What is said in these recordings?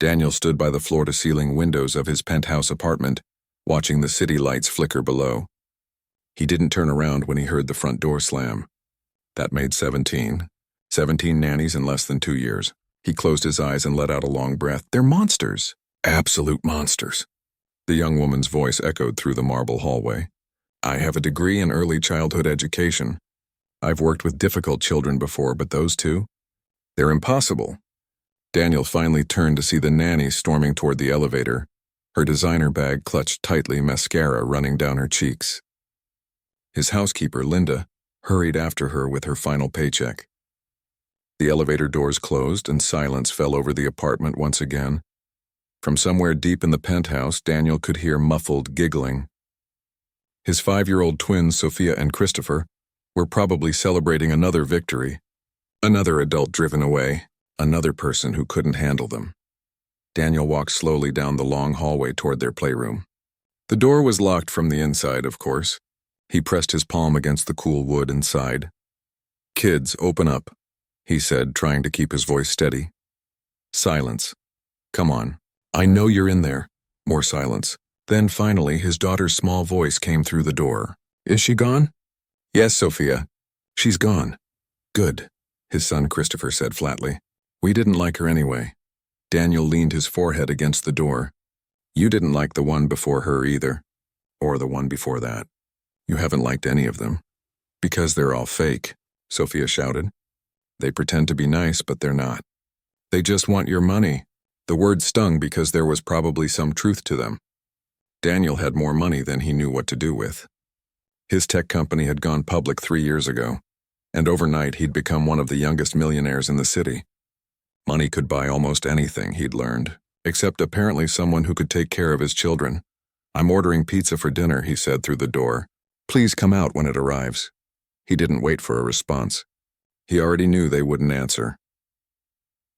Daniel stood by the floor-to-ceiling windows of his penthouse apartment, watching the city lights flicker below. He didn't turn around when he heard the front door slam. That made 17. 17 nannies in less than 2 years. He closed his eyes and let out a long breath. They're monsters. Absolute monsters. The young woman's voice echoed through the marble hallway. I have a degree in early childhood education. I've worked with difficult children before, but those two? They're impossible. Daniel finally turned to see the nanny storming toward the elevator, her designer bag clutched tightly, mascara running down her cheeks. His housekeeper, Linda, hurried after her with her final paycheck. The elevator doors closed and silence fell over the apartment once again. From somewhere deep in the penthouse, Daniel could hear muffled giggling. His 5-year-old twins, Sophia and Christopher, were probably celebrating another victory. Another adult driven away, another person who couldn't handle them. Daniel walked slowly down the long hallway toward their playroom. The door was locked from the inside, of course. He pressed his palm against the cool wood and sighed. Kids, open up, he said, trying to keep his voice steady. Silence. Come on. I know you're in there. More silence. Then finally, his daughter's small voice came through the door. Is she gone? Yes, Sophia. She's gone. Good, his son Christopher said flatly. We didn't like her anyway. Daniel leaned his forehead against the door. You didn't like the one before her either. Or the one before that. You haven't liked any of them. Because they're all fake, Sophia shouted. They pretend to be nice, but they're not. They just want your money. The word stung because there was probably some truth to them. Daniel had more money than he knew what to do with. His tech company had gone public 3 years ago, and overnight he'd become one of the youngest millionaires in the city. Money could buy almost anything, he'd learned, except apparently someone who could take care of his children. I'm ordering pizza for dinner, he said through the door. Please come out when it arrives. He didn't wait for a response. He already knew they wouldn't answer.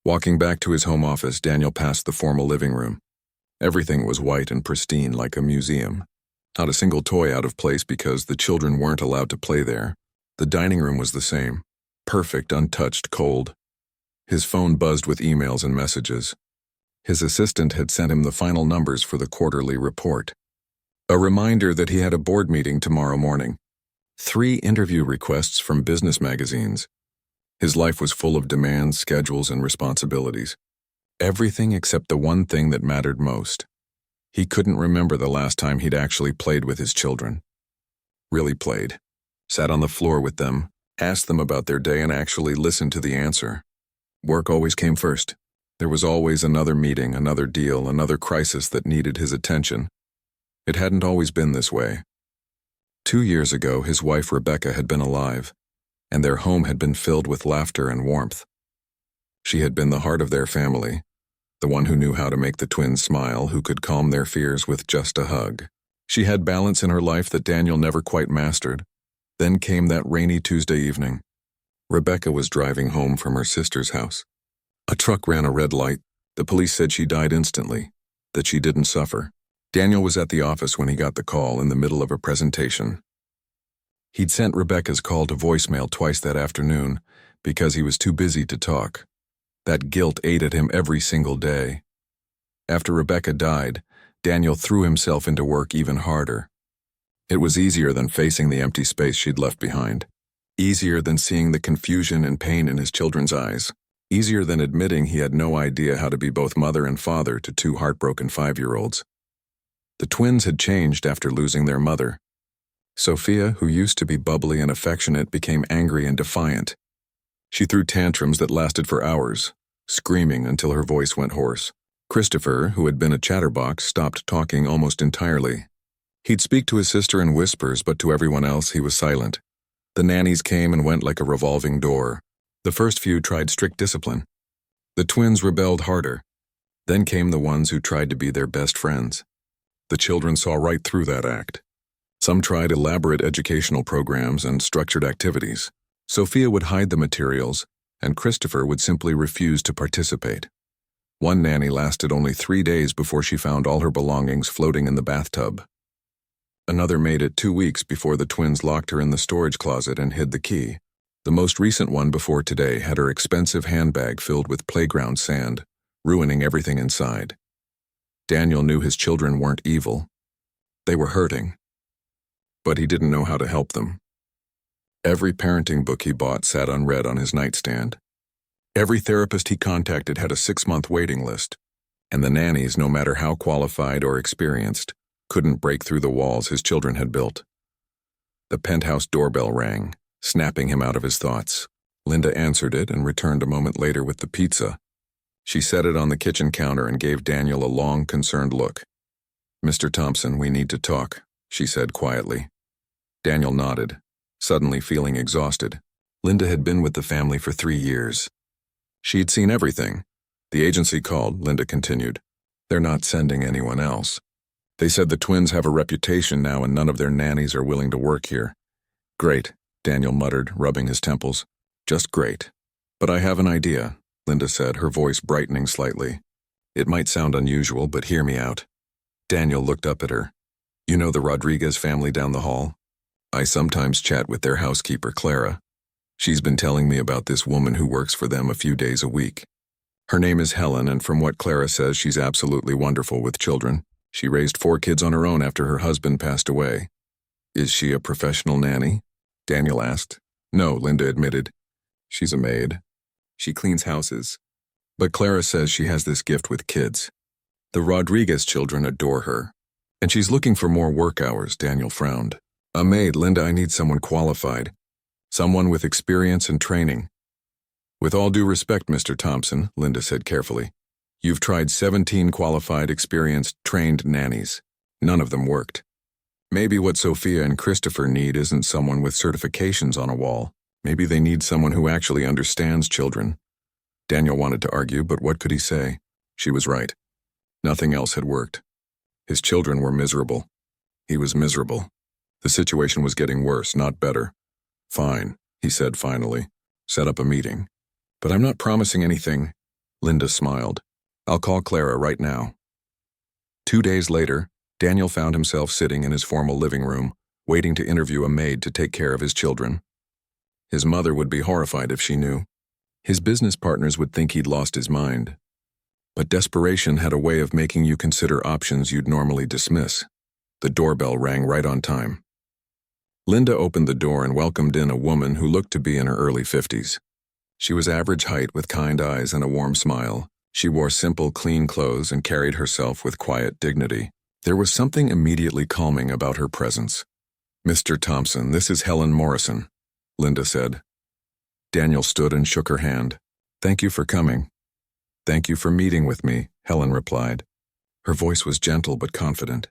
Walking back to his home office, Daniel passed the formal living room. Everything was white and pristine like a museum. Not a single toy out of place because the children weren't allowed to play there. The dining room was the same. Perfect, untouched, cold. His phone buzzed with emails and messages. His assistant had sent him the final numbers for the quarterly report. A reminder that he had a board meeting tomorrow morning. 3 interview requests from business magazines. His life was full of demands, schedules, and responsibilities. Everything except the one thing that mattered most. He couldn't remember the last time he'd actually played with his children. Really played. Sat on the floor with them, asked them about their day, and actually listened to the answer. Work always came first. There was always another meeting, another deal, another crisis that needed his attention. It hadn't always been this way. 2 years ago, his wife Rebecca had been alive, and their home had been filled with laughter and warmth. She had been the heart of their family, the one who knew how to make the twins smile, who could calm their fears with just a hug. She had balance in her life that Daniel never quite mastered. Then came that rainy Tuesday evening. Rebecca was driving home from her sister's house. A truck ran a red light. The police said she died instantly, that she didn't suffer. Daniel was at the office when he got the call in the middle of a presentation. He'd sent Rebecca's call to voicemail twice that afternoon because he was too busy to talk. That guilt ate at him every single day. After Rebecca died, Daniel threw himself into work even harder. It was easier than facing the empty space she'd left behind. Easier than seeing the confusion and pain in his children's eyes. Easier than admitting he had no idea how to be both mother and father to 2 heartbroken 5-year-olds. The twins had changed after losing their mother. Sophia, who used to be bubbly and affectionate, became angry and defiant. She threw tantrums that lasted for hours, screaming until her voice went hoarse. Christopher, who had been a chatterbox, stopped talking almost entirely. He'd speak to his sister in whispers, but to everyone else he was silent. The nannies came and went like a revolving door. The first few tried strict discipline. The twins rebelled harder. Then came the ones who tried to be their best friends. The children saw right through that act. Some tried elaborate educational programs and structured activities. Sophia would hide the materials, and Christopher would simply refuse to participate. One nanny lasted only 3 days before she found all her belongings floating in the bathtub. Another made it 2 weeks before the twins locked her in the storage closet and hid the key. The most recent one before today had her expensive handbag filled with playground sand, ruining everything inside. Daniel knew his children weren't evil. They were hurting. But he didn't know how to help them. Every parenting book he bought sat unread on his nightstand. Every therapist he contacted had a 6-month waiting list, and the nannies, no matter how qualified or experienced, couldn't break through the walls his children had built. The penthouse doorbell rang, snapping him out of his thoughts. Linda answered it and returned a moment later with the pizza. She set it on the kitchen counter and gave Daniel a long, concerned look. "Mr. Thompson, we need to talk," she said quietly. Daniel nodded, suddenly feeling exhausted. Linda had been with the family for 3 years. She'd seen everything. "The agency called," Linda continued. "They're not sending anyone else. They said the twins have a reputation now and none of their nannies are willing to work here." "Great," Daniel muttered, rubbing his temples. "Just great. But I have an idea," Linda said, her voice brightening slightly. "It might sound unusual, but hear me out." Daniel looked up at her. "You know the Rodriguez family down the hall? I sometimes chat with their housekeeper, Clara. She's been telling me about this woman who works for them a few days a week. Her name is Helen, and from what Clara says, she's absolutely wonderful with children. She raised 4 kids on her own after her husband passed away." "Is she a professional nanny?" Daniel asked. "No," Linda admitted. "She's a maid. She cleans houses. But Clara says she has this gift with kids. The Rodriguez children adore her. And she's looking for more work hours," Daniel frowned. "A maid, Linda, I need someone qualified. Someone with experience and training." "With all due respect, Mr. Thompson," Linda said carefully, "you've tried 17 qualified, experienced, trained nannies. None of them worked. Maybe what Sophia and Christopher need isn't someone with certifications on a wall. Maybe they need someone who actually understands children." Daniel wanted to argue, but what could he say? She was right. Nothing else had worked. His children were miserable. He was miserable. The situation was getting worse, not better. "Fine," he said finally. "Set up a meeting. But I'm not promising anything." Linda smiled. "I'll call Clara right now." 2 days later, Daniel found himself sitting in his formal living room, waiting to interview a maid to take care of his children. His mother would be horrified if she knew. His business partners would think he'd lost his mind. But desperation had a way of making you consider options you'd normally dismiss. The doorbell rang right on time. Linda opened the door and welcomed in a woman who looked to be in her early 50s. She was average height with kind eyes and a warm smile. She wore simple, clean clothes and carried herself with quiet dignity. There was something immediately calming about her presence. "Mr. Thompson, this is Helen Morrison," Linda said. Daniel stood and shook her hand. "Thank you for coming." "Thank you for meeting with me," Helen replied. Her voice was gentle but confident.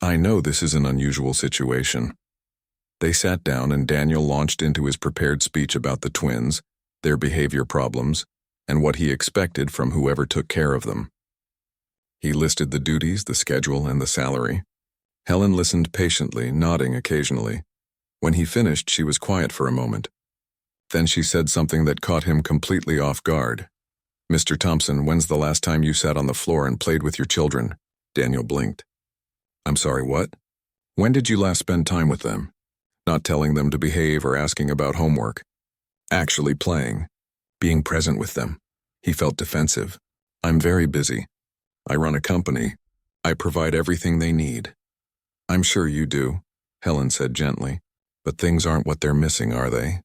"I know this is an unusual situation." They sat down and Daniel launched into his prepared speech about the twins, their behavior problems, and what he expected from whoever took care of them. He listed the duties, the schedule, and the salary. Helen listened patiently, nodding occasionally. When he finished, she was quiet for a moment. Then she said something that caught him completely off guard. "Mr. Thompson, when's the last time you sat on the floor and played with your children?" Daniel blinked. "I'm sorry, what?" "When did you last spend time with them? Not telling them to behave or asking about homework. Actually playing. Being present with them." He felt defensive. "I'm very busy. I run a company. I provide everything they need." "I'm sure you do," Helen said gently. "But things aren't what they're missing, are they?"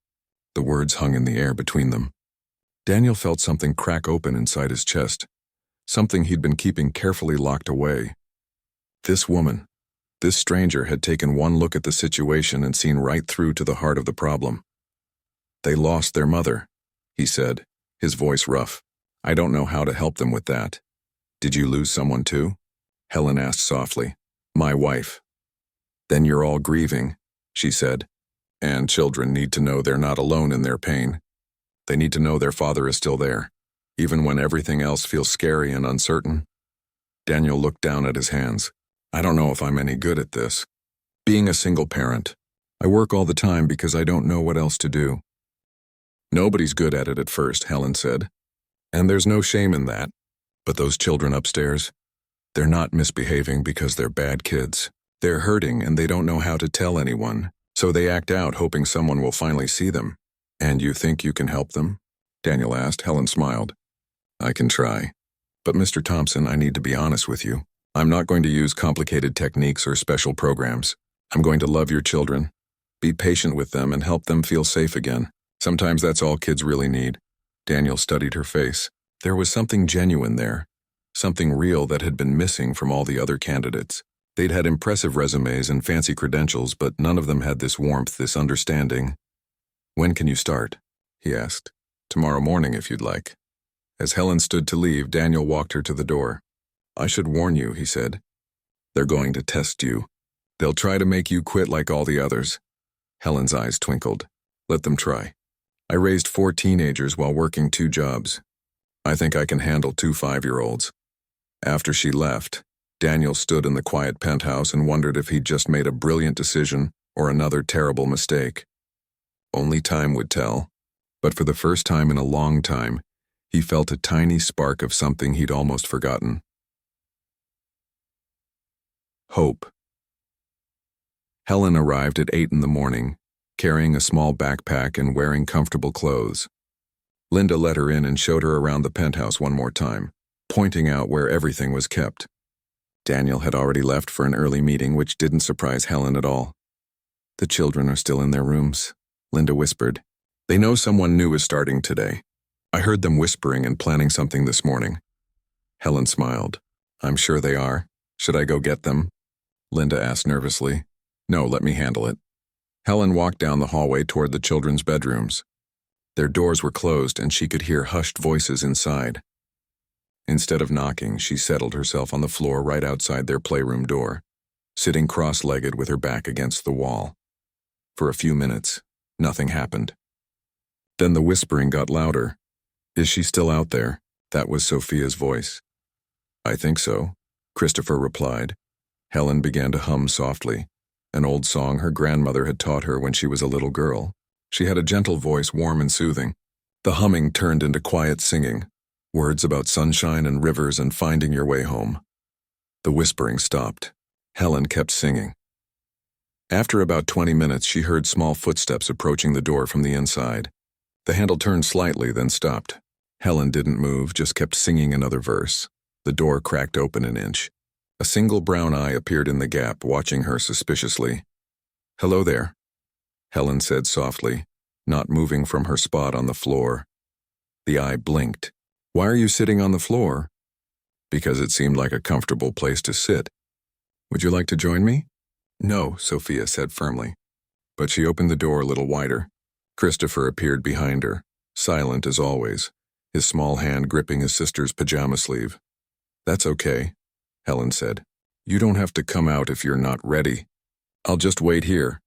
The words hung in the air between them. Daniel felt something crack open inside his chest, something he'd been keeping carefully locked away. This woman, this stranger, had taken one look at the situation and seen right through to the heart of the problem. "They lost their mother," he said, his voice rough. "I don't know how to help them with that." "Did you lose someone too?" Helen asked softly. "My wife." "Then you're all grieving," she said. "And children need to know they're not alone in their pain. They need to know their father is still there, even when everything else feels scary and uncertain." Daniel looked down at his hands. "I don't know if I'm any good at this. Being a single parent. I work all the time because I don't know what else to do." "Nobody's good at it at first," Helen said. "And there's no shame in that. But those children upstairs, they're not misbehaving because they're bad kids. They're hurting and they don't know how to tell anyone, so they act out hoping someone will finally see them." "And you think you can help them?" Daniel asked. Helen smiled. "I can try." But Mr. Thompson, I need to be honest with you. I'm not going to use complicated techniques or special programs. I'm going to love your children, be patient with them, and help them feel safe again. Sometimes that's all kids really need. Daniel studied her face. There was something genuine there, something real that had been missing from all the other candidates. They'd had impressive resumes and fancy credentials, but none of them had this warmth, this understanding. When can you start? He asked. Tomorrow morning, if you'd like. As Helen stood to leave, Daniel walked her to the door. I should warn you, he said. They're going to test you. They'll try to make you quit like all the others. Helen's eyes twinkled. Let them try. I raised 4 teenagers while working 2 jobs. I think I can handle 2 5-year-olds. After she left, Daniel stood in the quiet penthouse and wondered if he'd just made a brilliant decision or another terrible mistake. Only time would tell, but for the first time in a long time, he felt a tiny spark of something he'd almost forgotten. Hope. Helen arrived at 8 in the morning, carrying a small backpack and wearing comfortable clothes. Linda let her in and showed her around the penthouse one more time, pointing out where everything was kept. Daniel had already left for an early meeting, which didn't surprise Helen at all. The children are still in their rooms, Linda whispered. They know someone new is starting today. I heard them whispering and planning something this morning. Helen smiled. I'm sure they are. Should I go get them? Linda asked nervously. No, let me handle it. Helen walked down the hallway toward the children's bedrooms. Their doors were closed and she could hear hushed voices inside. Instead of knocking, she settled herself on the floor right outside their playroom door, sitting cross-legged with her back against the wall. For a few minutes, nothing happened. Then the whispering got louder. Is she still out there? That was Sophia's voice. I think so, Christopher replied. Helen began to hum softly, an old song her grandmother had taught her when she was a little girl. She had a gentle voice, warm and soothing. The humming turned into quiet singing, words about sunshine and rivers and finding your way home. The whispering stopped. Helen kept singing. After about 20 minutes, she heard small footsteps approaching the door from the inside. The handle turned slightly, then stopped. Helen didn't move, just kept singing another verse. The door cracked open an inch. A single brown eye appeared in the gap, watching her suspiciously. Hello there, Helen said softly, not moving from her spot on the floor. The eye blinked. Why are you sitting on the floor? Because it seemed like a comfortable place to sit. Would you like to join me? No, Sophia said firmly. But she opened the door a little wider. Christopher appeared behind her, silent as always, his small hand gripping his sister's pajama sleeve. That's okay, Helen said. You don't have to come out if you're not ready. I'll just wait here.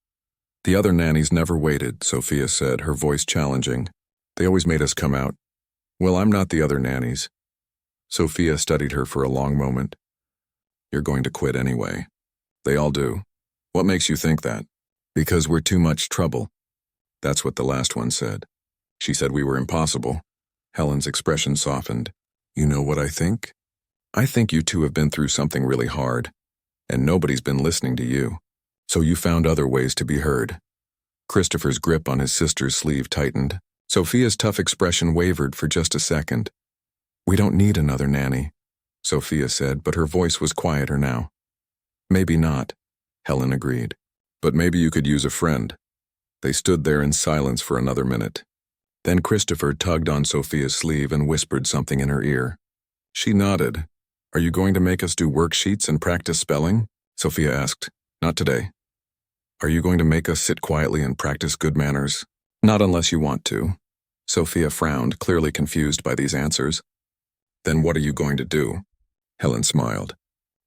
The other nannies never waited, Sophia said, her voice challenging. They always made us come out. Well, I'm not the other nannies. Sophia studied her for a long moment. You're going to quit anyway. They all do. What makes you think that? Because we're too much trouble. That's what the last one said. She said we were impossible. Helen's expression softened. You know what I think? I think you two have been through something really hard, and nobody's been listening to you. So you found other ways to be heard. Christopher's grip on his sister's sleeve tightened. Sophia's tough expression wavered for just a second. We don't need another nanny, Sophia said, but her voice was quieter now. Maybe not, Helen agreed. But maybe you could use a friend. They stood there in silence for another minute. Then Christopher tugged on Sophia's sleeve and whispered something in her ear. She nodded. Are you going to make us do worksheets and practice spelling? Sophia asked. Not today. Are you going to make us sit quietly and practice good manners? Not unless you want to. Sophia frowned, clearly confused by these answers. Then what are you going to do? Helen smiled.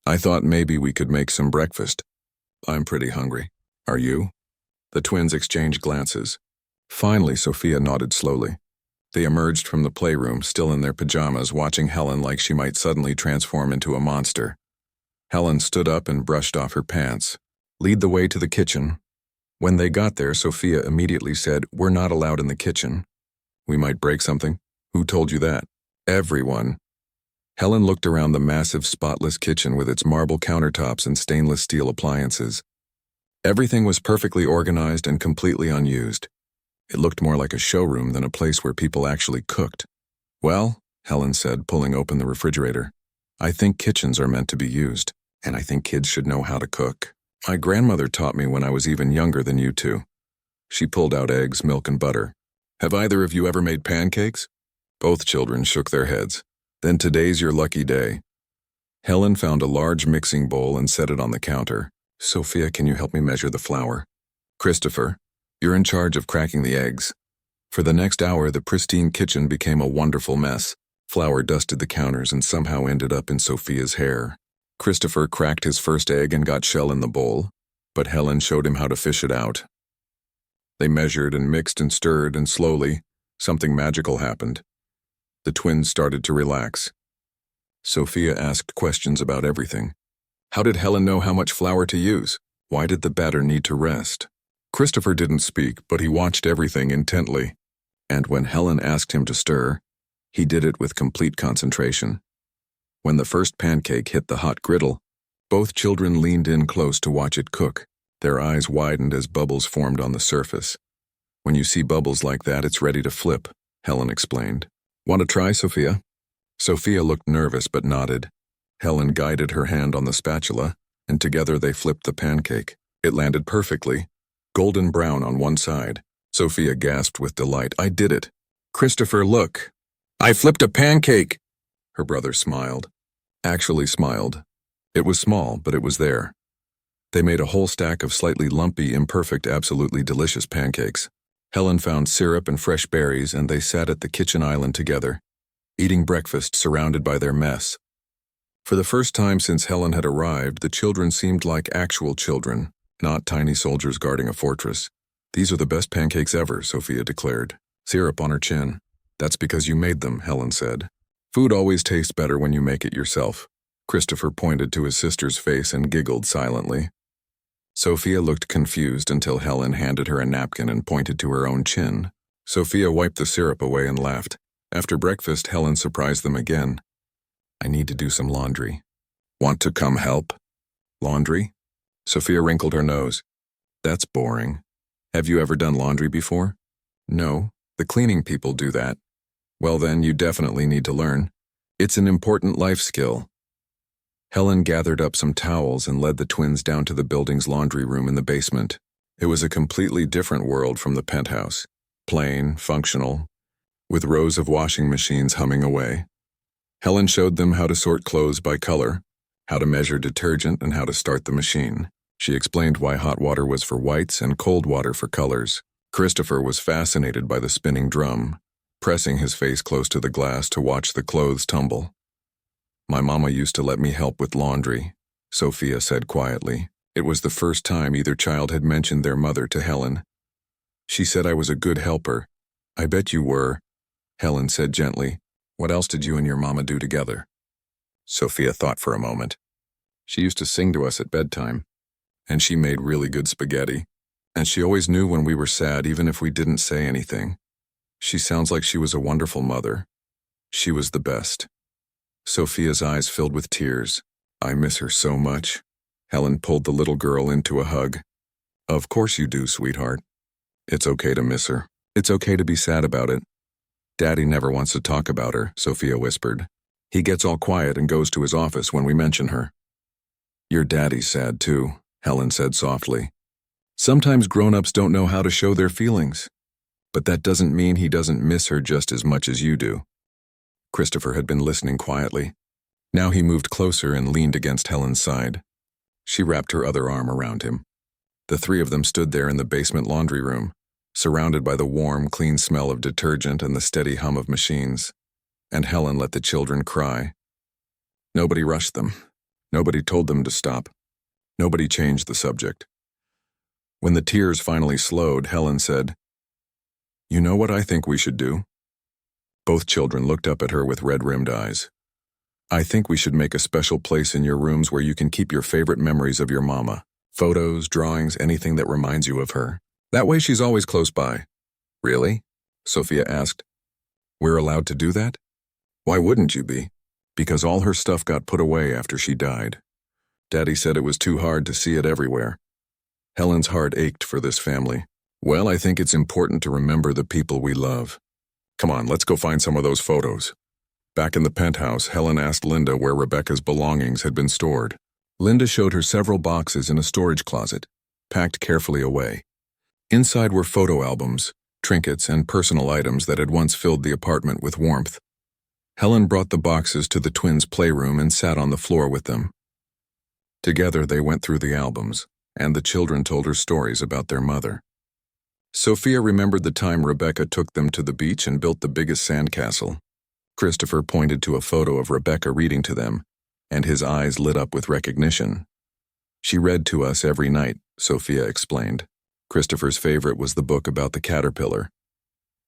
I thought maybe we could make some breakfast. I'm pretty hungry. Are you? The twins exchanged glances. Finally, Sophia nodded slowly. They emerged from the playroom, still in their pajamas, watching Helen like she might suddenly transform into a monster. Helen stood up and brushed off her pants. Lead the way to the kitchen. When they got there, Sophia immediately said, We're not allowed in the kitchen. We might break something. Who told you that? Everyone. Helen looked around the massive, spotless kitchen with its marble countertops and stainless steel appliances. Everything was perfectly organized and completely unused. It looked more like a showroom than a place where people actually cooked. Well, Helen said, pulling open the refrigerator. I think kitchens are meant to be used, and I think kids should know how to cook. My grandmother taught me when I was even younger than you two. She pulled out eggs, milk, and butter. Have either of you ever made pancakes? Both children shook their heads. Then today's your lucky day. Helen found a large mixing bowl and set it on the counter. Sophia, can you help me measure the flour? Christopher, you're in charge of cracking the eggs. For the next hour, the pristine kitchen became a wonderful mess. Flour dusted the counters and somehow ended up in Sophia's hair. Christopher cracked his first egg and got shell in the bowl, but Helen showed him how to fish it out. They measured and mixed and stirred, and slowly, something magical happened. The twins started to relax. Sophia asked questions about everything. How did Helen know how much flour to use? Why did the batter need to rest? Christopher didn't speak, but he watched everything intently. And when Helen asked him to stir, he did it with complete concentration. When the first pancake hit the hot griddle, both children leaned in close to watch it cook. Their eyes widened as bubbles formed on the surface. When you see bubbles like that, it's ready to flip, Helen explained. Want to try, Sophia? Sophia looked nervous but nodded. Helen guided her hand on the spatula, and together they flipped the pancake. It landed perfectly, golden brown on one side. Sophia gasped with delight. I did it. Christopher, look. I flipped a pancake. Her brother smiled. Actually smiled. It was small, but it was there. They made a whole stack of slightly lumpy, imperfect, absolutely delicious pancakes. Helen found syrup and fresh berries, and they sat at the kitchen island together, eating breakfast surrounded by their mess. For the first time since Helen had arrived, the children seemed like actual children, not tiny soldiers guarding a fortress. These are the best pancakes ever, Sophia declared, syrup on her chin. That's because you made them, Helen said. Food always tastes better when you make it yourself. Christopher pointed to his sister's face and giggled silently. Sophia looked confused until Helen handed her a napkin and pointed to her own chin. Sophia wiped the syrup away and laughed. After breakfast, Helen surprised them again. I need to do some laundry. Want to come help? Laundry? Sophia wrinkled her nose. That's boring. Have you ever done laundry before? No, the cleaning people do that. Well then, you definitely need to learn. It's an important life skill. Helen gathered up some towels and led the twins down to the building's laundry room in the basement. It was a completely different world from the penthouse. Plain, functional, with rows of washing machines humming away. Helen showed them how to sort clothes by color, how to measure detergent, and how to start the machine. She explained why hot water was for whites and cold water for colors. Christopher was fascinated by the spinning drum, pressing his face close to the glass to watch the clothes tumble. My mama used to let me help with laundry, Sophia said quietly. It was the first time either child had mentioned their mother to Helen. She said I was a good helper. I bet you were, Helen said gently. What else did you and your mama do together? Sophia thought for a moment. She used to sing to us at bedtime, and she made really good spaghetti. And she always knew when we were sad, even if we didn't say anything. She sounds like she was a wonderful mother. She was the best. Sophia's eyes filled with tears. I miss her so much. Helen pulled the little girl into a hug. Of course you do, sweetheart. It's okay to miss her. It's okay to be sad about it. Daddy never wants to talk about her, Sophia whispered. He gets all quiet and goes to his office when we mention her. Your daddy's sad too, Helen said softly. Sometimes grown-ups don't know how to show their feelings. But that doesn't mean he doesn't miss her just as much as you do. Christopher had been listening quietly. Now he moved closer and leaned against Helen's side. She wrapped her other arm around him. The three of them stood there in the basement laundry room, surrounded by the warm, clean smell of detergent and the steady hum of machines. And Helen let the children cry. Nobody rushed them. Nobody told them to stop. Nobody changed the subject. When the tears finally slowed, Helen said, You know what I think we should do? Both children looked up at her with red-rimmed eyes. I think we should make a special place in your rooms where you can keep your favorite memories of your mama. Photos, drawings, anything that reminds you of her. That way she's always close by. Really? Sophia asked. We're allowed to do that? Why wouldn't you be? Because all her stuff got put away after she died. Daddy said it was too hard to see it everywhere. Helen's heart ached for this family. Well, I think it's important to remember the people we love. Come on, let's go find some of those photos. Back in the penthouse, Helen asked Linda where Rebecca's belongings had been stored. Linda showed her several boxes in a storage closet, packed carefully away. Inside were photo albums, trinkets, and personal items that had once filled the apartment with warmth. Helen brought the boxes to the twins' playroom and sat on the floor with them. Together they went through the albums, and the children told her stories about their mother. Sophia remembered the time Rebecca took them to the beach and built the biggest sandcastle. Christopher pointed to a photo of Rebecca reading to them, and his eyes lit up with recognition. She read to us every night, Sophia explained. Christopher's favorite was the book about the caterpillar.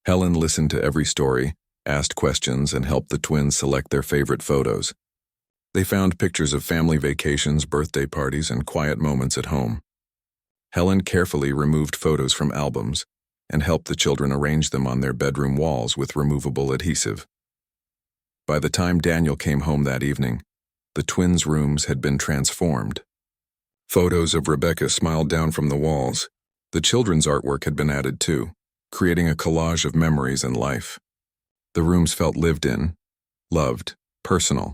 Helen listened to every story, asked questions, and helped the twins select their favorite photos. They found pictures of family vacations, birthday parties, and quiet moments at home. Helen carefully removed photos from albums and helped the children arrange them on their bedroom walls with removable adhesive. By the time Daniel came home that evening, the twins' rooms had been transformed. Photos of Rebecca smiled down from the walls. The children's artwork had been added too, creating a collage of memories and life. The rooms felt lived in, loved, personal.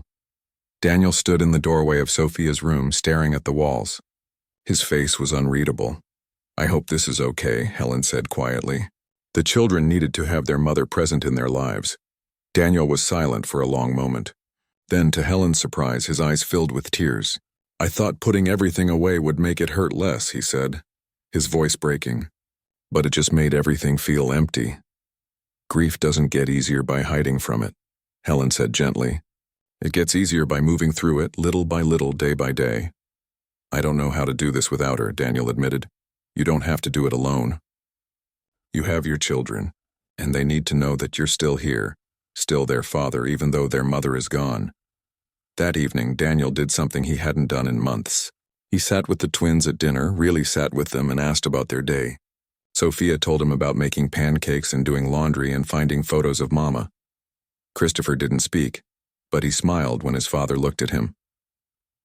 Daniel stood in the doorway of Sophia's room, staring at the walls. His face was unreadable. "I hope this is okay," Helen said quietly. The children needed to have their mother present in their lives. Daniel was silent for a long moment. Then, to Helen's surprise, his eyes filled with tears. "I thought putting everything away would make it hurt less," he said, his voice breaking. "But it just made everything feel empty." "Grief doesn't get easier by hiding from it," Helen said gently. "It gets easier by moving through it, little by little, day by day." "I don't know how to do this without her," Daniel admitted. "You don't have to do it alone. You have your children, and they need to know that you're still here, still their father, even though their mother is gone." That evening, Daniel did something he hadn't done in months. He sat with the twins at dinner, really sat with them, and asked about their day. Sophia told him about making pancakes and doing laundry and finding photos of Mama. Christopher didn't speak, but he smiled when his father looked at him.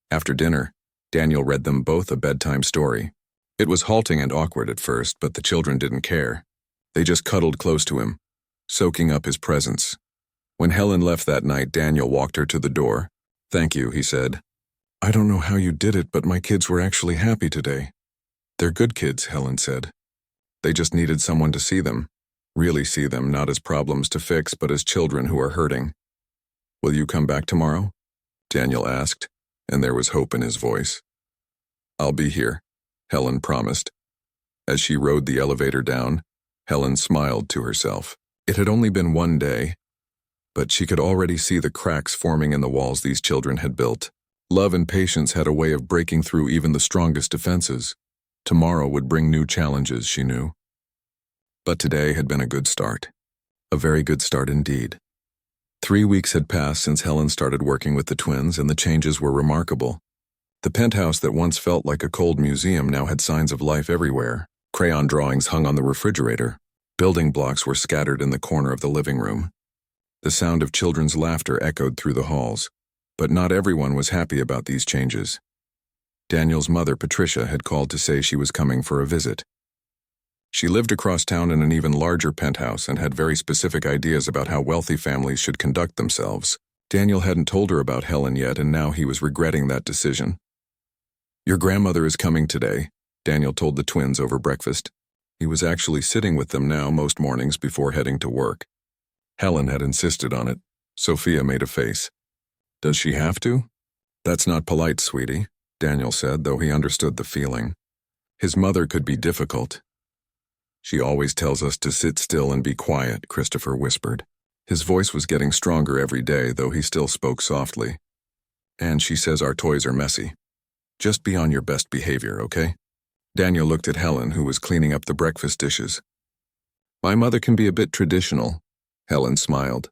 After dinner, Daniel read them both a bedtime story. It was halting and awkward at first, but the children didn't care. They just cuddled close to him, soaking up his presence. When Helen left that night, Daniel walked her to the door. "Thank you," he said. "I don't know how you did it, but my kids were actually happy today." "They're good kids," Helen said. "They just needed someone to see them, really see them, not as problems to fix, but as children who are hurting." "Will you come back tomorrow?" Daniel asked, and there was hope in his voice. "I'll be here," Helen promised. As she rode the elevator down, Helen smiled to herself. It had only been one day, but she could already see the cracks forming in the walls these children had built. Love and patience had a way of breaking through even the strongest defenses. Tomorrow would bring new challenges, she knew. But today had been a good start. A very good start indeed. 3 weeks had passed since Helen started working with the twins, and the changes were remarkable. The penthouse that once felt like a cold museum now had signs of life everywhere. Crayon drawings hung on the refrigerator. Building blocks were scattered in the corner of the living room. The sound of children's laughter echoed through the halls, but not everyone was happy about these changes. Daniel's mother, Patricia, had called to say she was coming for a visit. She lived across town in an even larger penthouse and had very specific ideas about how wealthy families should conduct themselves. Daniel hadn't told her about Helen yet, and now he was regretting that decision. "Your grandmother is coming today," Daniel told the twins over breakfast. He was actually sitting with them now most mornings before heading to work. Helen had insisted on it. Sophia made a face. "Does she have to?" "That's not polite, sweetie," Daniel said, though he understood the feeling. His mother could be difficult. "She always tells us to sit still and be quiet," Christopher whispered. His voice was getting stronger every day, though he still spoke softly. "And she says our toys are messy. Just be on your best behavior, okay?" Daniel looked at Helen, who was cleaning up the breakfast dishes. "My mother can be a bit traditional," Helen smiled.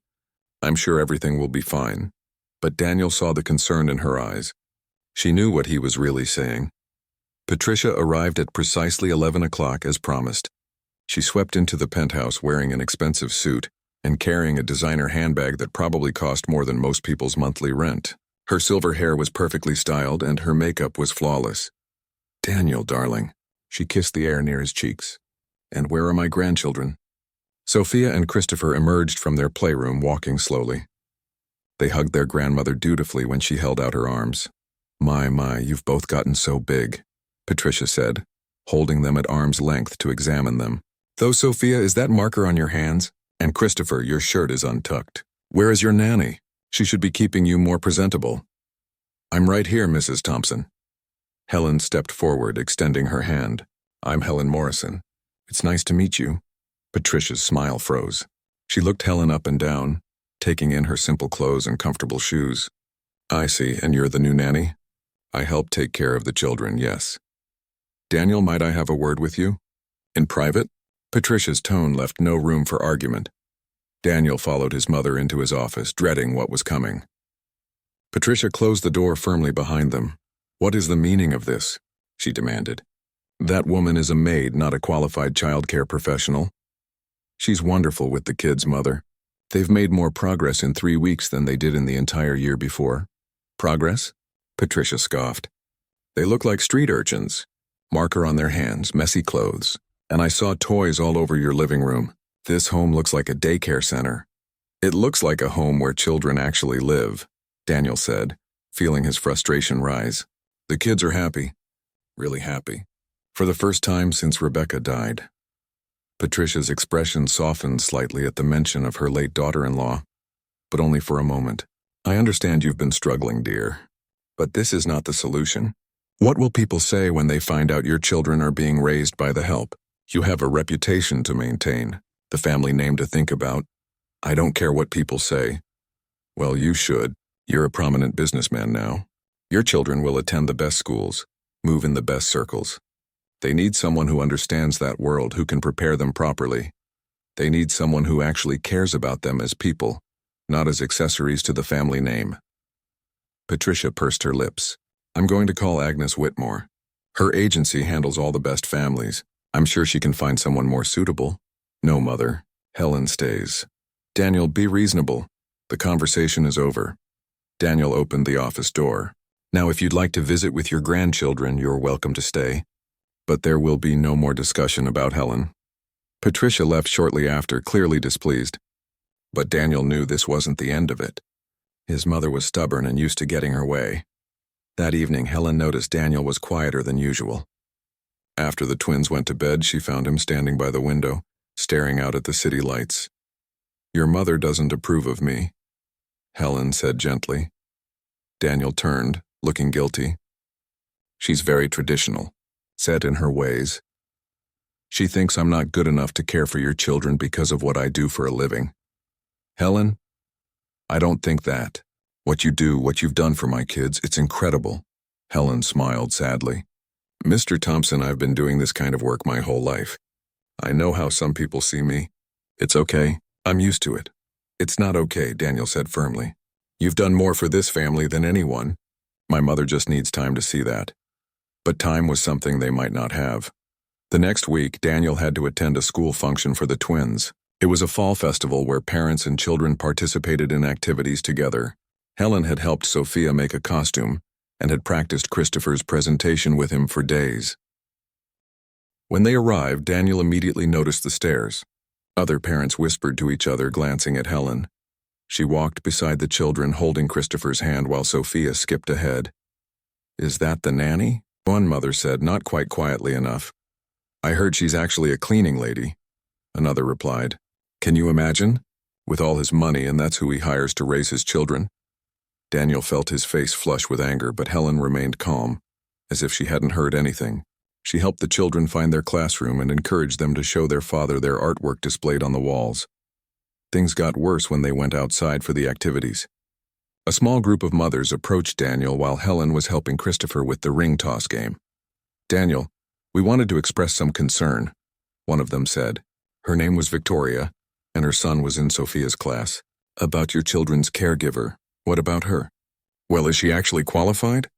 "I'm sure everything will be fine." But Daniel saw the concern in her eyes. She knew what he was really saying. Patricia arrived at precisely 11 o'clock as promised. She swept into the penthouse wearing an expensive suit and carrying a designer handbag that probably cost more than most people's monthly rent. Her silver hair was perfectly styled and her makeup was flawless. "Daniel, darling." She kissed the air near his cheeks. "And where are my grandchildren?" Sophia and Christopher emerged from their playroom, walking slowly. They hugged their grandmother dutifully when she held out her arms. My, you've both gotten so big," Patricia said, holding them at arm's length to examine them. "Though, Sophia, is that marker on your hands? And Christopher, your shirt is untucked. Where is your nanny? She should be keeping you more presentable." "I'm right here, Mrs. Thompson." Helen stepped forward, extending her hand. "I'm Helen Morrison. It's nice to meet you." Patricia's smile froze. She looked Helen up and down, taking in her simple clothes and comfortable shoes. "I see, and you're the new nanny?" "I help take care of the children, yes." "Daniel, might I have a word with you? In private?" Patricia's tone left no room for argument. Daniel followed his mother into his office, dreading what was coming. Patricia closed the door firmly behind them. "What is the meaning of this?" she demanded. "That woman is a maid, not a qualified childcare professional. She's wonderful with the kids, Mother. They've made more progress in 3 weeks than they did in the entire year before." "Progress?" Patricia scoffed. "They look like street urchins. Marker on their hands, messy clothes. And I saw toys all over your living room. This home looks like a daycare center." "It looks like a home where children actually live," Daniel said, feeling his frustration rise. "The kids are happy. Really happy. For the first time since Rebecca died." Patricia's expression softened slightly at the mention of her late daughter-in-law, but only for a moment. "I understand you've been struggling, dear. But this is not the solution. What will people say when they find out your children are being raised by the help? You have a reputation to maintain, the family name to think about. I don't care what people say." "Well, you should. You're a prominent businessman now. Your children will attend the best schools, move in the best circles. They need someone who understands that world, who can prepare them properly. They need someone who actually cares about them as people, not as accessories to the family name." Patricia pursed her lips. "I'm going to call Agnes Whitmore. Her agency handles all the best families. I'm sure she can find someone more suitable." "No, Mother. Helen stays." "Daniel, be reasonable. The conversation is over." Daniel opened the office door. "Now, if you'd like to visit with your grandchildren, you're welcome to stay. But there will be no more discussion about Helen." Patricia left shortly after, clearly displeased. But Daniel knew this wasn't the end of it. His mother was stubborn and used to getting her way. That evening, Helen noticed Daniel was quieter than usual. After the twins went to bed, she found him standing by the window, staring out at the city lights. "Your mother doesn't approve of me," Helen said gently. Daniel turned, looking guilty. "She's very traditional, set in her ways. She thinks I'm not good enough to care for your children because of what I do for a living." "Helen, I don't think that. What you do, what you've done for my kids, it's incredible." Helen smiled sadly. "Mr. Thompson, I've been doing this kind of work my whole life. I know how some people see me. It's okay. I'm used to it." "It's not okay," Daniel said firmly. "You've done more for this family than anyone. My mother just needs time to see that." But time was something they might not have. The next week, Daniel had to attend a school function for the twins. It was a fall festival where parents and children participated in activities together. Helen had helped Sophia make a costume and had practiced Christopher's presentation with him for days. When they arrived, Daniel immediately noticed the stairs. Other parents whispered to each other, glancing at Helen. She walked beside the children, holding Christopher's hand while Sophia skipped ahead. "Is that the nanny?" one mother said, not quite quietly enough. "I heard she's actually a cleaning lady," another replied. "Can you imagine? With all his money, and that's who he hires to raise his children." Daniel felt his face flush with anger, but Helen remained calm, as if she hadn't heard anything. She helped the children find their classroom and encouraged them to show their father their artwork displayed on the walls. Things got worse when they went outside for the activities. A small group of mothers approached Daniel while Helen was helping Christopher with the ring toss game. "Daniel, we wanted to express some concern," one of them said. Her name was Victoria, and her son was in Sophia's class. "About your children's caregiver. What about her?" "Well, is she actually qualified?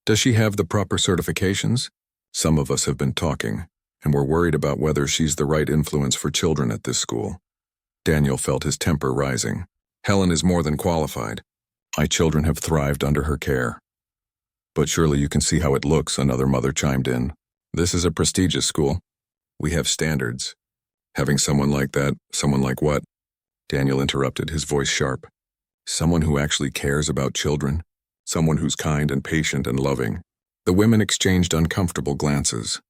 Does she have the proper certifications? Some of us have been talking, and we're worried about whether she's the right influence for children at this school." Daniel felt his temper rising. "Helen is more than qualified. My children have thrived under her care." "But surely you can see how it looks," another mother chimed in. "This is a prestigious school. We have standards. Having someone like that," "Someone like what?" Daniel interrupted, his voice sharp. Someone who actually cares about children. Someone who's kind and patient and loving. The women exchanged uncomfortable glances.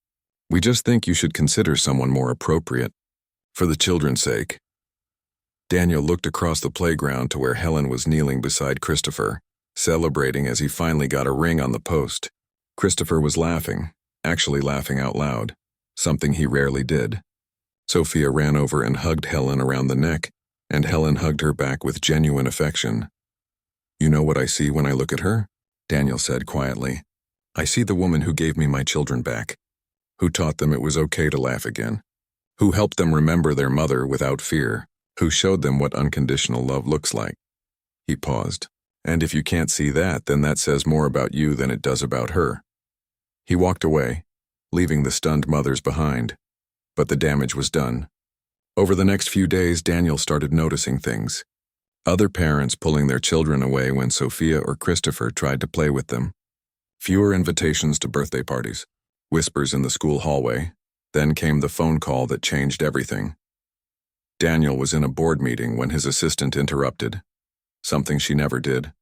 We just think you should consider someone more appropriate. For the children's sake. Daniel looked across the playground to where Helen was kneeling beside Christopher, celebrating as he finally got a ring on the post. Christopher was laughing, actually laughing out loud, something he rarely did. Sophia ran over and hugged Helen around the neck, and Helen hugged her back with genuine affection. "You know what I see when I look at her?" Daniel said quietly. "I see the woman who gave me my children back, who taught them it was okay to laugh again, who helped them remember their mother without fear, who showed them what unconditional love looks like." He paused. "And if you can't see that, then that says more about you than it does about her." He walked away, leaving the stunned mothers behind. But the damage was done. Over the next few days, Daniel started noticing things. Other parents pulling their children away when Sophia or Christopher tried to play with them. Fewer invitations to birthday parties. Whispers in the school hallway. Then came the phone call that changed everything. Daniel was in a board meeting when his assistant interrupted. Something she never did.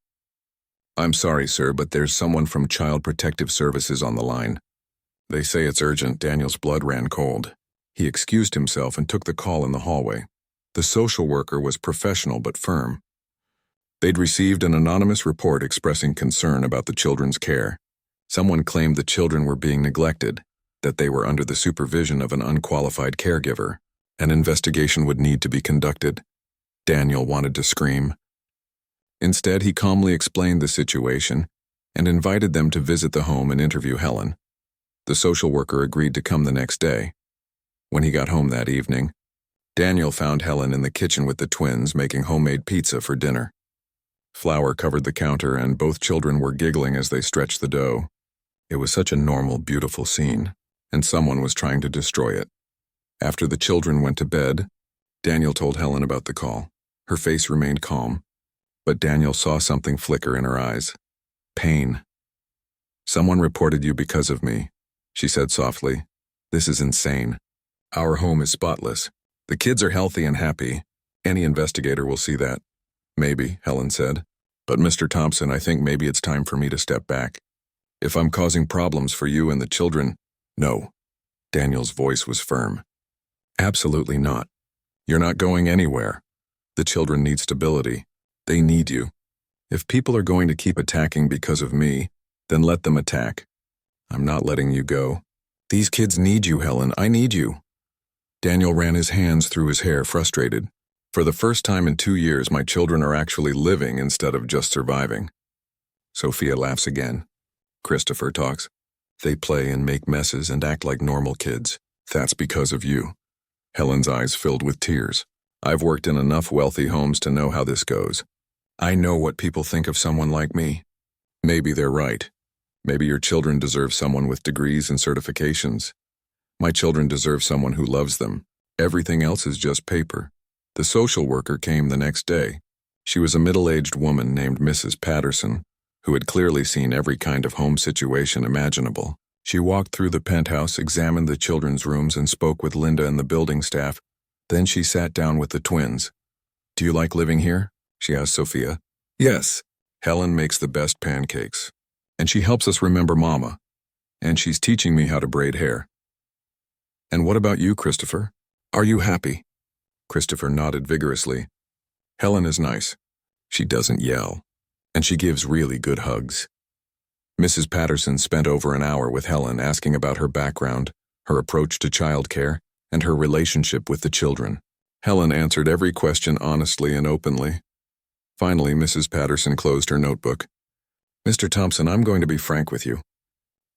"I'm sorry, sir, but there's someone from Child Protective Services on the line. They say it's urgent." Daniel's blood ran cold. He excused himself and took the call in the hallway. The social worker was professional but firm. They'd received an anonymous report expressing concern about the children's care. Someone claimed the children were being neglected, that they were under the supervision of an unqualified caregiver. An investigation would need to be conducted. Daniel wanted to scream. Instead, he calmly explained the situation and invited them to visit the home and interview Helen. The social worker agreed to come the next day. When he got home that evening, Daniel found Helen in the kitchen with the twins making homemade pizza for dinner. Flour covered the counter and both children were giggling as they stretched the dough. It was such a normal, beautiful scene, and someone was trying to destroy it. After the children went to bed, Daniel told Helen about the call. Her face remained calm, but Daniel saw something flicker in her eyes. Pain. "Someone reported you because of me," she said softly. "This is insane. Our home is spotless. The kids are healthy and happy. Any investigator will see that." "Maybe," Helen said. "But Mr. Thompson, I think maybe it's time for me to step back. If I'm causing problems for you and the children—" "No." Daniel's voice was firm. "Absolutely not. You're not going anywhere. The children need stability. They need you. If people are going to keep attacking because of me, then let them attack. I'm not letting you go. These kids need you, Helen. I need you." Daniel ran his hands through his hair, frustrated. "For the first time in 2 years, my children are actually living instead of just surviving." Sophia laughs again. Christopher talks. "They play and make messes and act like normal kids. That's because of you." Helen's eyes filled with tears. "I've worked in enough wealthy homes to know how this goes. I know what people think of someone like me. Maybe they're right. Maybe your children deserve someone with degrees and certifications. My children deserve someone who loves them. Everything else is just paper." The social worker came the next day. She was a middle-aged woman named Mrs. Patterson, who had clearly seen every kind of home situation imaginable. She walked through the penthouse, examined the children's rooms, and spoke with Linda and the building staff. Then she sat down with the twins. "Do you like living here?" she asked Sophia. "Yes. Helen makes the best pancakes. And she helps us remember Mama. And she's teaching me how to braid hair." "And what about you, Christopher? Are you happy?" Christopher nodded vigorously. "Helen is nice. She doesn't yell. And she gives really good hugs." Mrs. Patterson spent over an hour with Helen, asking about her background, her approach to childcare, and her relationship with the children. Helen answered every question honestly and openly. Finally, Mrs. Patterson closed her notebook. "Mr. Thompson, I'm going to be frank with you.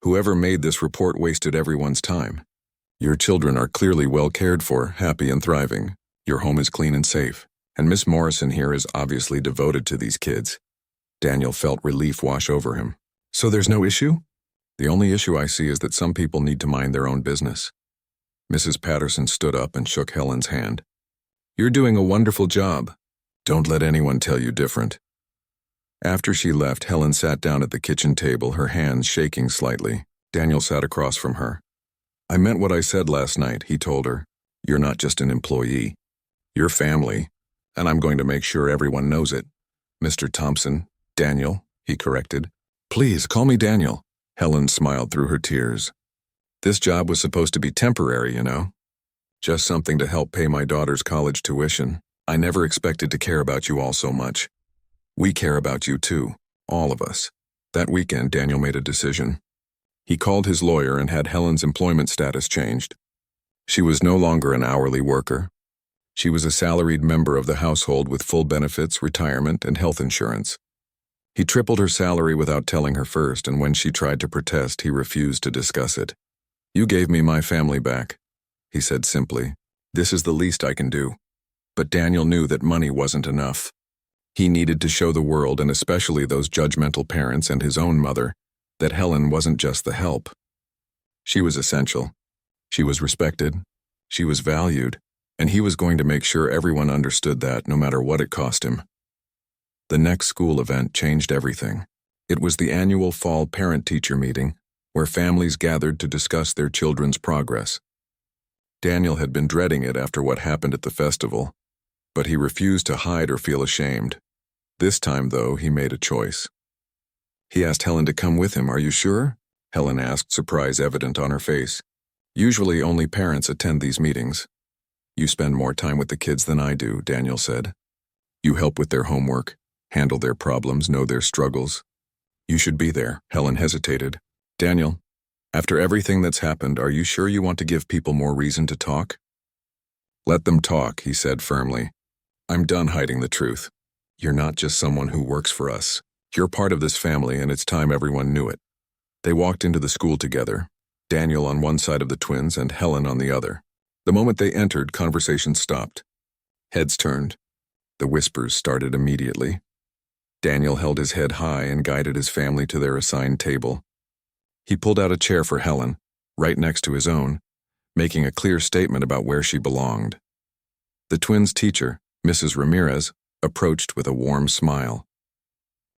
Whoever made this report wasted everyone's time. Your children are clearly well cared for, happy and thriving. Your home is clean and safe. And Miss Morrison here is obviously devoted to these kids." Daniel felt relief wash over him. "So there's no issue?" "The only issue I see is that some people need to mind their own business." Mrs. Patterson stood up and shook Helen's hand. "You're doing a wonderful job. Don't let anyone tell you different." After she left, Helen sat down at the kitchen table, her hands shaking slightly. Daniel sat across from her. "I meant what I said last night," he told her. "You're not just an employee. You're family, and I'm going to make sure everyone knows it. Mr. Thompson, Daniel, he corrected. Please, call me Daniel. Helen smiled through her tears. This job was supposed to be temporary, you know. Just something to help pay my daughter's college tuition. I never expected to care about you all so much. We care about you too, all of us. That weekend, Daniel made a decision. He called his lawyer and had Helen's employment status changed. She was no longer an hourly worker. She was a salaried member of the household with full benefits, retirement, and health insurance. He tripled her salary without telling her first, and when she tried to protest, he refused to discuss it. You gave me my family back, he said simply. This is the least I can do. But Daniel knew that money wasn't enough. He needed to show the world, and especially those judgmental parents and his own mother, that Helen wasn't just the help. She was essential. She was respected. She was valued. And he was going to make sure everyone understood that, no matter what it cost him. The next school event changed everything. It was the annual fall parent-teacher meeting, where families gathered to discuss their children's progress. Daniel had been dreading it after what happened at the festival, but he refused to hide or feel ashamed. This time, though, he made a choice. He asked Helen to come with him. Are you sure? Helen asked, surprise evident on her face. Usually only parents attend these meetings. You spend more time with the kids than I do, Daniel said. You help with their homework, handle their problems, know their struggles. You should be there. Helen hesitated. Daniel, after everything that's happened, are you sure you want to give people more reason to talk? Let them talk, he said firmly. I'm done hiding the truth. You're not just someone who works for us. You're part of this family, and it's time everyone knew it. They walked into the school together, Daniel on one side of the twins and Helen on the other. The moment they entered, conversation stopped. Heads turned. The whispers started immediately. Daniel held his head high and guided his family to their assigned table. He pulled out a chair for Helen, right next to his own, making a clear statement about where she belonged. The twins' teacher, Mrs. Ramirez, approached with a warm smile.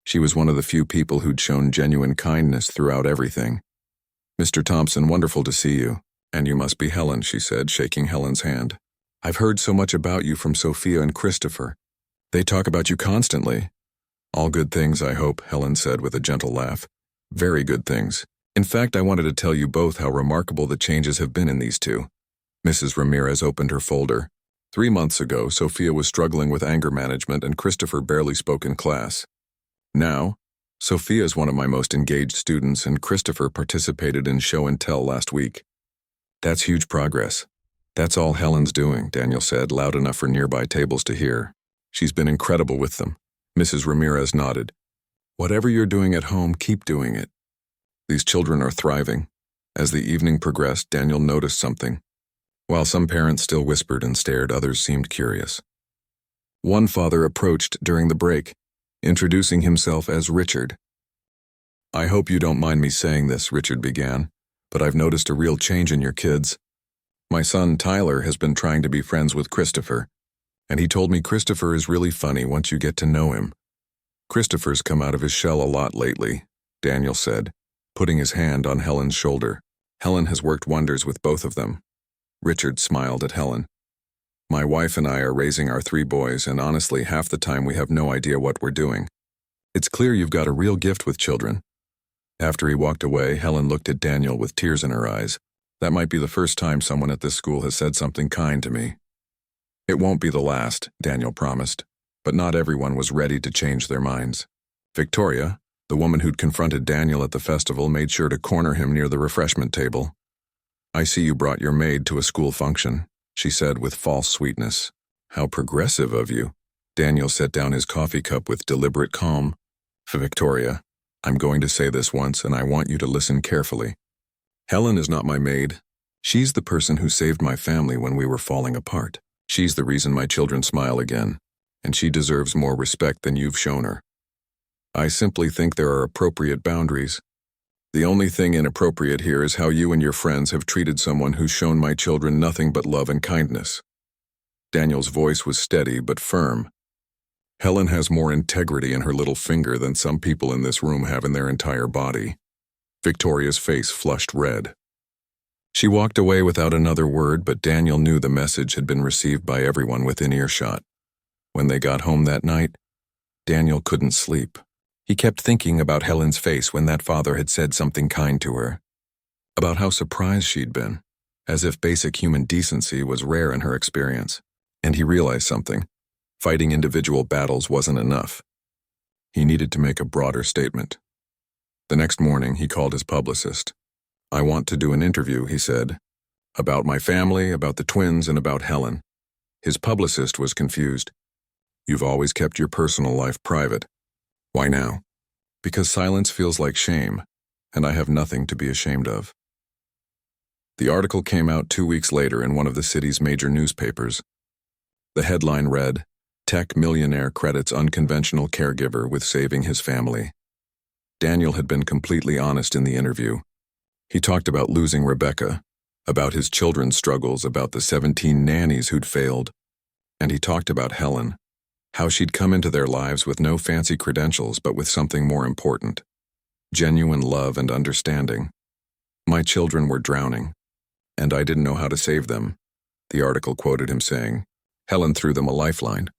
She was one of the few people who'd shown genuine kindness throughout everything. Mr. Thompson, wonderful to see you. And you must be Helen, she said, shaking Helen's hand. I've heard so much about you from Sophia and Christopher. They talk about you constantly. All good things, I hope, Helen said with a gentle laugh. Very good things. In fact, I wanted to tell you both how remarkable the changes have been in these two. Mrs. Ramirez opened her folder. 3 months ago, Sophia was struggling with anger management and Christopher barely spoke in class. Now, Sophia is one of my most engaged students and Christopher participated in show and tell last week. That's huge progress. That's all Helen's doing, Daniel said, loud enough for nearby tables to hear. She's been incredible with them. Mrs. Ramirez nodded. Whatever you're doing at home, keep doing it. These children are thriving. As the evening progressed, Daniel noticed something. While some parents still whispered and stared, others seemed curious. One father approached during the break, introducing himself as Richard. I hope you don't mind me saying this, Richard began, but I've noticed a real change in your kids. My son, Tyler, has been trying to be friends with Christopher, and he told me Christopher is really funny once you get to know him. Christopher's come out of his shell a lot lately, Daniel said, putting his hand on Helen's shoulder. Helen has worked wonders with both of them. Richard smiled at Helen. My wife and I are raising our 3 boys, and honestly, half the time we have no idea what we're doing. It's clear you've got a real gift with children. After he walked away, Helen looked at Daniel with tears in her eyes. That might be the first time someone at this school has said something kind to me. It won't be the last, Daniel promised, but not everyone was ready to change their minds. Victoria, the woman who'd confronted Daniel at the festival, made sure to corner him near the refreshment table. I see you brought your maid to a school function, she said with false sweetness. How progressive of you. Daniel set down his coffee cup with deliberate calm. For Victoria, I'm going to say this once, and I want you to listen carefully. Helen is not my maid. She's the person who saved my family when we were falling apart. She's the reason my children smile again, and she deserves more respect than you've shown her. I simply think there are appropriate boundaries. The only thing inappropriate here is how you and your friends have treated someone who's shown my children nothing but love and kindness. Daniel's voice was steady but firm. Helen has more integrity in her little finger than some people in this room have in their entire body. Victoria's face flushed red. She walked away without another word, but Daniel knew the message had been received by everyone within earshot. When they got home that night, Daniel couldn't sleep. He kept thinking about Helen's face when that father had said something kind to her, about how surprised she'd been, as if basic human decency was rare in her experience. And he realized something. Fighting individual battles wasn't enough. He needed to make a broader statement. The next morning, he called his publicist. "I want to do an interview," he said, "about my family, about the twins, and about Helen." His publicist was confused. "You've always kept your personal life private. Why now?" "Because silence feels like shame, and I have nothing to be ashamed of." The article came out 2 weeks later in one of the city's major newspapers. The headline read, "Tech Millionaire Credits Unconventional Caregiver with Saving His Family." Daniel had been completely honest in the interview. He talked about losing Rebecca, about his children's struggles, about the 17 nannies who'd failed, and he talked about Helen, how she'd come into their lives with no fancy credentials but with something more important, genuine love and understanding. "My children were drowning, and I didn't know how to save them," the article quoted him saying. "Helen threw them a lifeline.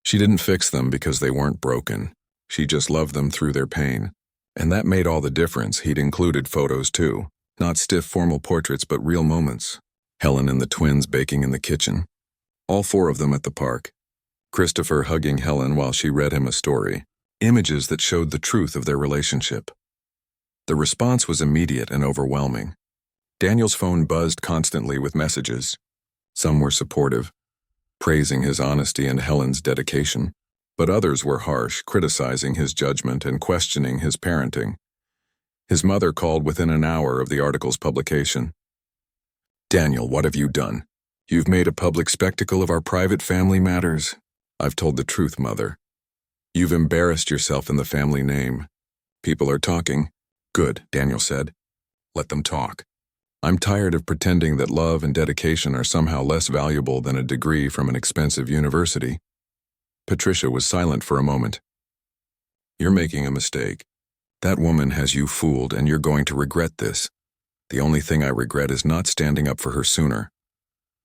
She didn't fix them because they weren't broken. She just loved them through their pain. And that made all the difference." He'd included photos too. Not stiff formal portraits, but real moments. Helen and the twins baking in the kitchen. All 4 of them at the park. Christopher hugging Helen while she read him a story. Images that showed the truth of their relationship. The response was immediate and overwhelming. Daniel's phone buzzed constantly with messages. Some were supportive, praising his honesty and Helen's dedication, but others were harsh, criticizing his judgment and questioning his parenting. His mother called within an hour of the article's publication. "Daniel, what have you done? You've made a public spectacle of our private family matters." "I've told the truth, Mother." "You've embarrassed yourself in the family name." "People are talking." "Good," Daniel said. "Let them talk. I'm tired of pretending that love and dedication are somehow less valuable than a degree from an expensive university." Patricia was silent for a moment. "You're making a mistake. That woman has you fooled, and you're going to regret this. The only thing I regret is not standing up for her sooner."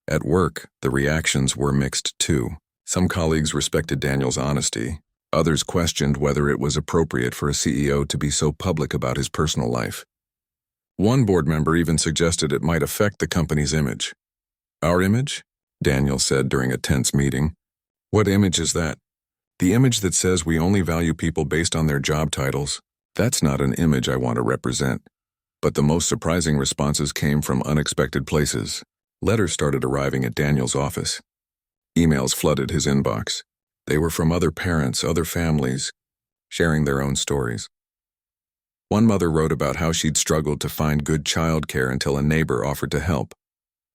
At work, the reactions were mixed too. Some colleagues respected Daniel's honesty. Others questioned whether it was appropriate for a CEO to be so public about his personal life. One board member even suggested it might affect the company's image. "Our image?" Daniel said during a tense meeting. "What image is that?" "The image that says we only value people based on their job titles. That's not an image I want to represent." But the most surprising responses came from unexpected places. Letters started arriving at Daniel's office. Emails flooded his inbox. They were from other parents, other families, sharing their own stories. One mother wrote about how she'd struggled to find good childcare until a neighbor offered to help.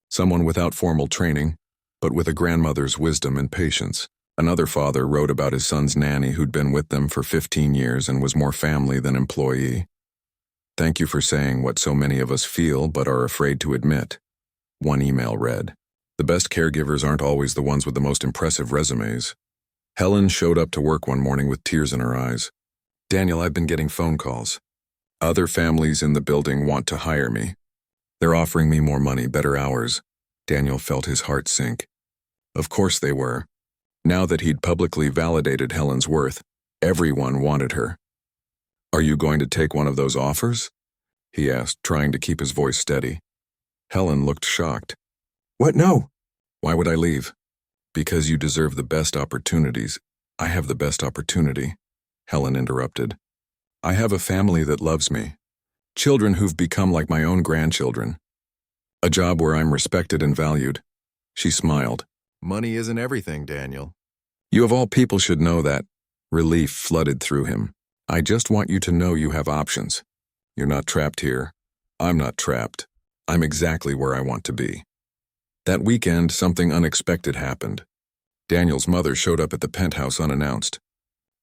Someone without formal training, but with a grandmother's wisdom and patience. Another father wrote about his son's nanny who'd been with them for 15 years and was more family than employee. "Thank you for saying what so many of us feel but are afraid to admit," one email read. "The best caregivers aren't always the ones with the most impressive resumes." Helen showed up to work one morning with tears in her eyes. "Daniel, I've been getting phone calls. Other families in the building want to hire me. They're offering me more money, better hours." Daniel felt his heart sink. Of course they were. Now that he'd publicly validated Helen's worth, everyone wanted her. "Are you going to take one of those offers?" he asked, trying to keep his voice steady. Helen looked shocked. "What? No." "Why would I leave?" "Because you deserve the best opportunities." "I have the best opportunity," Helen interrupted. "I have a family that loves me. Children who've become like my own grandchildren. A job where I'm respected and valued." She smiled. "Money isn't everything, Daniel. You of all people should know that." Relief flooded through him. "I just want you to know you have options. You're not trapped here. I'm not trapped. I'm exactly where I want to be." That weekend, something unexpected happened. Daniel's mother showed up at the penthouse unannounced.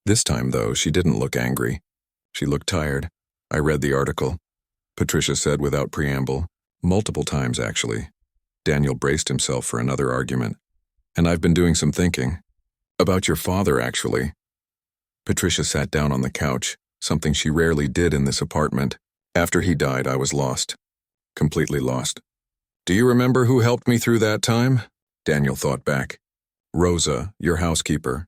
This time, though, she didn't look angry. She looked tired. "I read the article," Patricia said without preamble. "Multiple times, actually." Daniel braced himself for another argument. "And I've been doing some thinking. About your father, actually." Patricia sat down on the couch, something she rarely did in this apartment. "After he died, I was lost. Completely lost." "Do you remember who helped me through that time?" Daniel thought back. "Rosa, your housekeeper."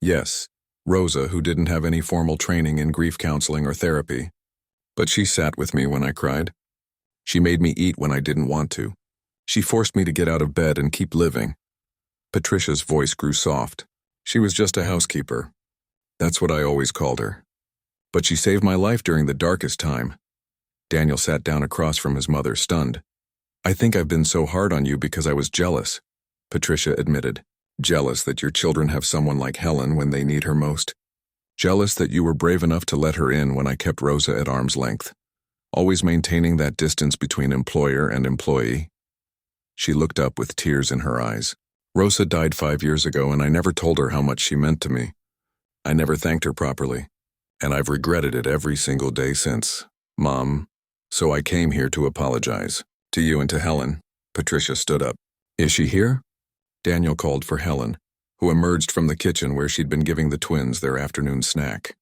"Yes. Rosa, who didn't have any formal training in grief counseling or therapy. But she sat with me when I cried. She made me eat when I didn't want to. She forced me to get out of bed and keep living. Patricia's voice grew soft. She was just a housekeeper. That's what I always called her. But she saved my life during the darkest time. Daniel sat down across from his mother, stunned. I think I've been so hard on you because I was jealous, Patricia admitted. Jealous that your children have someone like Helen when they need her most. Jealous that you were brave enough to let her in when I kept Rosa at arm's length, always maintaining that distance between employer and employee. She looked up with tears in her eyes. Rosa died 5 years ago, and I never told her how much she meant to me. I never thanked her properly, and I've regretted it every single day since. Mom, so I came here to apologize. To you and to Helen. Patricia stood up. Is she here? Daniel called for Helen, who emerged from the kitchen where she'd been giving the twins their afternoon snack.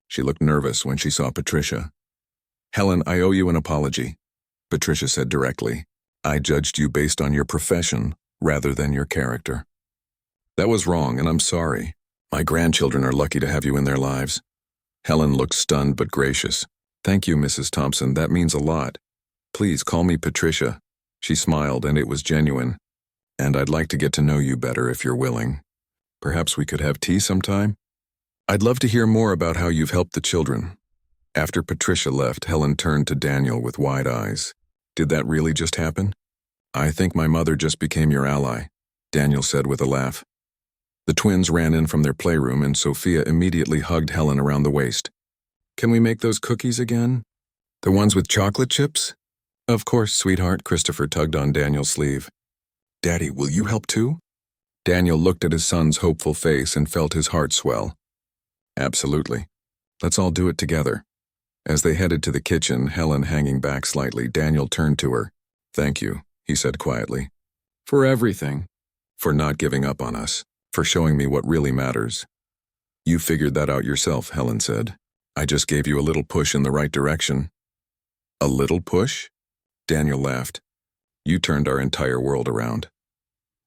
She looked nervous when she saw Patricia. Helen, I owe you an apology, Patricia said directly. I judged you based on your profession rather than your character. That was wrong, and I'm sorry. My grandchildren are lucky to have you in their lives. Helen looked stunned but gracious. Thank you, Mrs. Thompson, that means a lot. Please call me Patricia. She smiled, and it was genuine. And I'd like to get to know you better if you're willing. Perhaps we could have tea sometime? I'd love to hear more about how you've helped the children. After Patricia left, Helen turned to Daniel with wide eyes. Did that really just happen? I think my mother just became your ally, Daniel said with a laugh. The twins ran in from their playroom, and Sophia immediately hugged Helen around the waist. Can we make those cookies again? The ones with chocolate chips? Of course, sweetheart, Christopher tugged on Daniel's sleeve. Daddy, will you help too? Daniel looked at his son's hopeful face and felt his heart swell. Absolutely. Let's all do it together. As they headed to the kitchen, Helen hanging back slightly, Daniel turned to her. Thank you, he said quietly. For everything. For not giving up on us. For showing me what really matters. You figured that out yourself, Helen said. I just gave you a little push in the right direction. A little push? Daniel laughed. You turned our entire world around.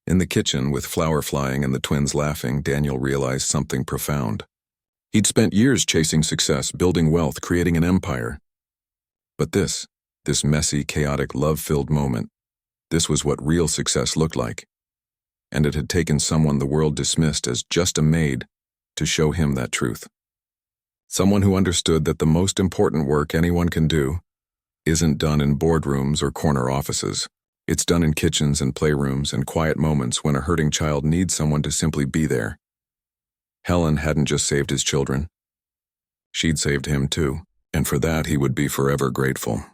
In the kitchen, with flour flying and the twins laughing, Daniel realized something profound. He'd spent years chasing success, building wealth, creating an empire. But this messy, chaotic, love-filled moment, this was what real success looked like. And it had taken someone the world dismissed as just a maid to show him that truth. Someone who understood that the most important work anyone can do isn't done in boardrooms or corner offices. It's done in kitchens and playrooms and quiet moments when a hurting child needs someone to simply be there. Helen hadn't just saved his children. She'd saved him too, and for that he would be forever grateful.